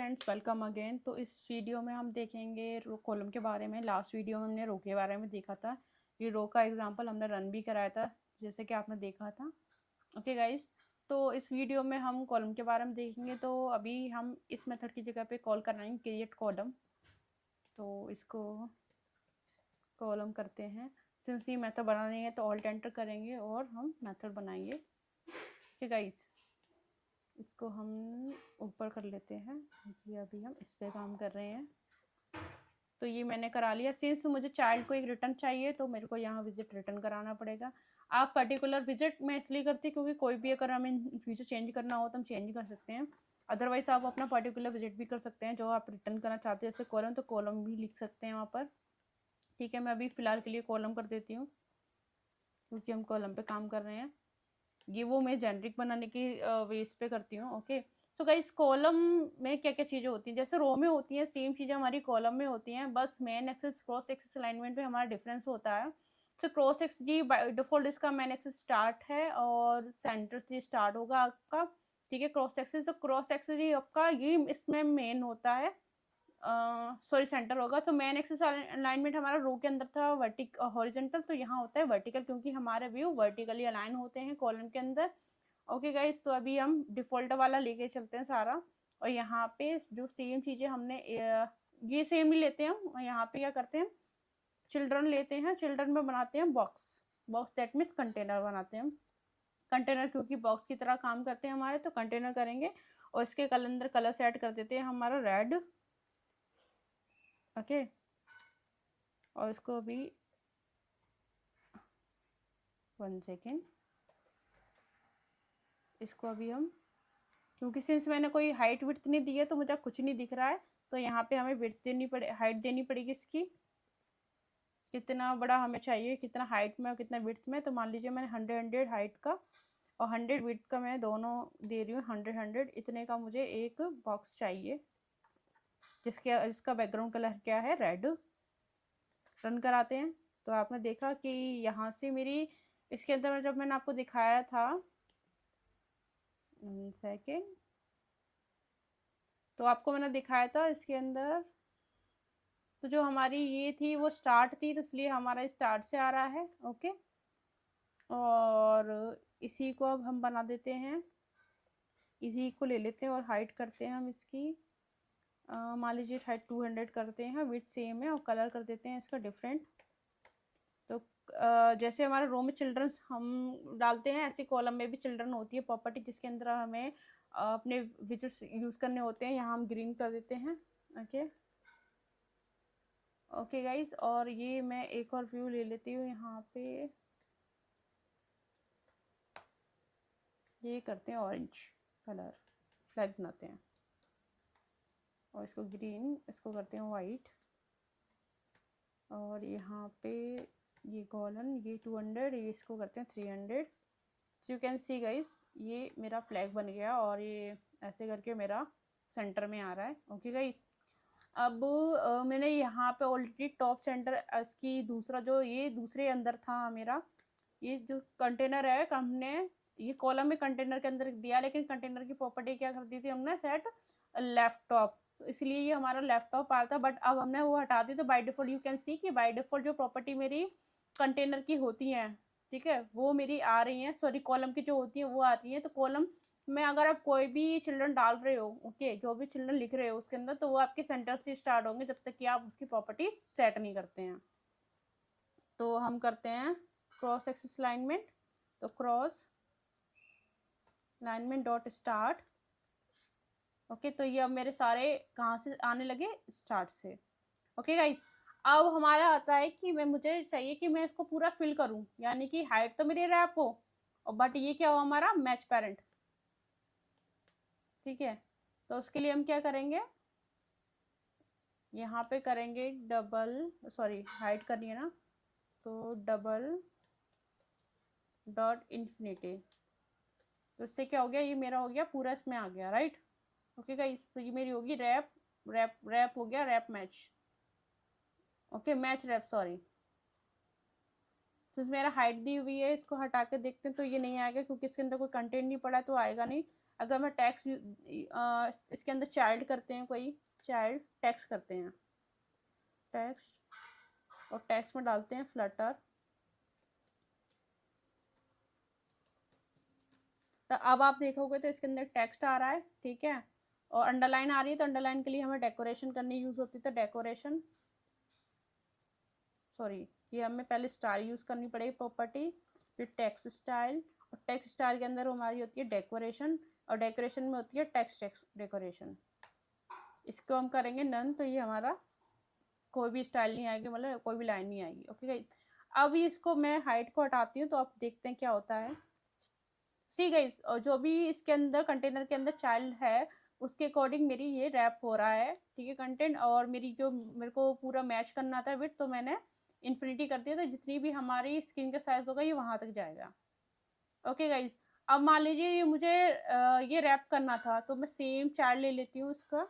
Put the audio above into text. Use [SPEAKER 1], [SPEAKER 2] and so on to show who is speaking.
[SPEAKER 1] Friends, welcome again. तो इस video में हम देखेंगे रो कॉलम के बारे में। लास्ट वीडियो में हमने रो के बारे में देखा था। ये रो का एग्जांपल हमने रन भी कराया था, जैसे कि आपने देखा था। ओके गाइस, तो इस वीडियो में हम कॉलम के बारे में देखेंगे। तो अभी हम इस मेथड की जगह पे कॉल कराएंगे क्रिएट कॉलम। तो इसको कॉलम करते हैं। सिंस ये मेथड बनानी है तो ऑल्ट एंटर करेंगे और हम मेथड बनाएंगे। ओके गाइस, इसको हम ऊपर कर लेते हैं क्योंकि अभी हम इस पे काम कर रहे हैं। तो ये मैंने करा लिया। सिंस मुझे चाइल्ड को एक रिटर्न चाहिए तो मेरे को यहाँ विजिट रिटर्न कराना पड़ेगा। आप पर्टिकुलर विजिट मैं इसलिए करती हूँ क्योंकि कोई भी अगर हमें फ्यूचर चेंज करना हो तो हम चेंज कर सकते हैं। अदरवाइज आप अपना पर्टिकुलर विजिट भी कर सकते हैं जो आप रिटर्न करना चाहते हैं। जैसे कॉलम, तो कॉलम भी लिख सकते हैं वहाँ पर। ठीक है, मैं अभी फ़िलहाल के लिए कॉलम कर देती हूँ क्योंकि हम कॉलम पे काम कर रहे हैं। ये वो मैं जेनरिक बनाने की बेस पे करती हूँ। ओके, सो गाइस, कॉलम में क्या क्या चीज़ें होती हैं, जैसे रो में होती हैं सेम चीज़ें हमारी कॉलम में होती हैं, बस main axis cross axis alignment में हमारा डिफरेंस होता है। सो क्रॉस एक्स जी बाय डिफॉल्ट इसका मेन एक्सेस स्टार्ट है और सेंटर से स्टार्ट होगा आपका। ठीक है, क्रॉस एक्सेस, तो क्रॉस एक्सेस जी आपका ये इसमें मेन होता है। सॉरी, सेंटर होगा। तो मेन एक्सिस अलाइनमेंट हमारा रो के अंदर था वर्टिक हॉरिजेंटल, तो यहाँ होता है वर्टिकल क्योंकि हमारे व्यू वर्टिकली अलाइन होते हैं कॉलम के अंदर। ओके गाइस, तो अभी हम डिफ़ॉल्ट वाला लेके चलते हैं सारा। और यहाँ पे जो सेम चीज़ें हमने ये सेम ही लेते हैं हम। यहाँ पे क्या करते हैं, चिल्ड्रन लेते हैं, चिल्ड्रन में बनाते हैं box. Box that means container बनाते हैं हम। कंटेनर क्योंकि बॉक्स की तरह काम करते हैं हमारे, तो कंटेनर करेंगे। और इसके अंदर कलर सेट कर देते हैं हमारा रेड। ओके, और इसको अभी 1 सेकेंड, इसको अभी हम, क्योंकि सिंस मैंने कोई हाइट विड्थ नहीं दी है तो मुझे कुछ नहीं दिख रहा है, तो यहाँ पे हमें विड्थ देनी पड़े, हाइट देनी पड़ेगी इसकी। कितना बड़ा हमें चाहिए, कितना हाइट में और कितना विड्थ में। तो मान लीजिए मैंने 100 हाइट का और 100 विड्थ का मैं दोनों दे रही हूँ। 100 इतने का मुझे एक बॉक्स चाहिए जिसका बैकग्राउंड कलर क्या है, रेड। रन कराते हैं तो आपने देखा कि यहाँ से मेरी इसके अंदर जब मैंने आपको दिखाया था, सेकेंड, तो आपको मैंने दिखाया था इसके अंदर, तो जो हमारी ये थी वो स्टार्ट थी, तो इसलिए हमारा स्टार्ट से आ रहा है। ओके, और इसी को अब हम बना देते हैं, इसी को ले लेते हैं और हाइट करते हैं हम इसकी। मान लीजिए हाइट 200 करते हैं, विड्थ सेम है और कलर कर देते हैं इसका डिफरेंट। तो जैसे हमारे रो में चिल्ड्रंस हम डालते हैं, ऐसे कॉलम में भी चिल्ड्रन होती है प्रॉपर्टी जिसके अंदर हमें अपने विजिट्स यूज़ करने होते हैं। यहाँ हम ग्रीन कर देते हैं। ओके ओके गाइस, और ये मैं एक और व्यू ले लेती हूँ। यहाँ पे ये करते हैं ऑरेंज कलर, फ्लैग बनाते हैं, और इसको ग्रीन, इसको करते हैं वाइट। और यहाँ पे ये कॉलन, ये 200, ये इसको करते हैं 300। So you can see guys, ये मेरा फ्लैग बन गया और ये ऐसे करके मेरा सेंटर में आ रहा है। ओके गाइस, अब मैंने यहाँ पे ऑलरेडी टॉप सेंटर इसकी दूसरा जो ये दूसरे अंदर था मेरा, ये जो कंटेनर है हमने ये कॉलम में कंटेनर के अंदर दिया, लेकिन कंटेनर की प्रॉपर्टी क्या कर दी थी हमने, सेट लेफ्ट टॉप, तो इसलिए ये हमारा लेफ्ट टॉप आ रहा था। बट अब हमने वो हटा दी, तो by default you can see कि बाय डिफॉल्ट जो प्रॉपर्टी मेरी कंटेनर की होती हैं, ठीक है, वो मेरी आ रही हैं। सॉरी, कॉलम की जो होती हैं वो आती हैं। तो कॉलम में अगर आप कोई भी चिल्ड्रन डाल रहे हो, ओके, जो भी चिल्ड्रन लिख रहे हो उसके अंदर, तो वो आपके सेंटर से स्टार्ट होंगे जब तक कि आप उसकी प्रॉपर्टी सेट नहीं करते हैं। तो हम करते हैं क्रॉस एक्सिस अलाइनमेंट, तो cross alignment dot start. Okay, तो ये अब मेरे सारे कहाँ से आने लगे, स्टार्ट से। ओके गाइस, अब हमारा आता है कि मुझे चाहिए कि मैं इसको पूरा फिल करूं, यानी कि हाइट तो मेरी रैप हो और बट ये क्या हो, हमारा मैच पेरेंट। ठीक है, तो उसके लिए हम क्या करेंगे, यहाँ पे करेंगे डबल, सॉरी हाइट करनी है ना, तो डबल डॉट इन्फिनिटी। तो इससे क्या हो गया, ये मेरा हो गया पूरा इसमें आ गया, राइट। ओके गाइस, तो ये मेरी होगी रैप, रैप रैप हो गया, wrap match. Okay, match wrap, sorry. तो मेरा हाइट दी हुई है, इसको हटा के देखते हैं तो ये नहीं आएगा क्योंकि इसके अंदर कोई कंटेंट नहीं पड़ा है, तो आएगा नहीं। अगर मैं टेक्स्ट इसके अंदर चाइल्ड करते हैं, कोई चाइल्ड टेक्स्ट करते हैं, टेक्स्ट, और टेक्स्ट में डालते हैं फ्लटर, तो अब आप देखोगे तो इसके अंदर टेक्स्ट आ रहा है, ठीक है, और अंडरलाइन आ रही है, तो अंडरलाइन के लिए हमें डेकोरेशन करनी यूज होती है, तो डेकोरेशन, सॉरी, ये हमें पहले स्टाइल यूज करनी पड़ेगी, प्रॉपर्टी, फिर टेक्स्ट स्टाइल, और टेक्स्ट स्टाइल के अंदर हमारी होती है डेकोरेशन, और डेकोरेशन में होती है टेक्स्ट डेकोरेशन। इसको हम करेंगे नन, तो ये हमारा कोई भी स्टाइल नहीं आएगी, मतलब कोई भी लाइन नहीं आएगी। ओके गाइस, अब इसको मैं हाइट को हटाती हूँ, तो आप देखते हैं क्या होता है। सी गाइस, और जो भी इसके अंदर कंटेनर के अंदर चाइल्ड है उसके अकॉर्डिंग मेरी ये रैप हो रहा है, ठीक है, कंटेंट, और मेरी जो मेरे को पूरा मैच करना था विड्थ, तो मैंने इन्फिनिटी कर दिया, तो जितनी भी हमारी स्क्रीन का साइज होगा ये वहां तक जाएगा। ओके गाइस, अब मान लीजिए ये मुझे ये रैप करना था, तो मैं सेम चाइल्ड ले लेती हूँ इसका,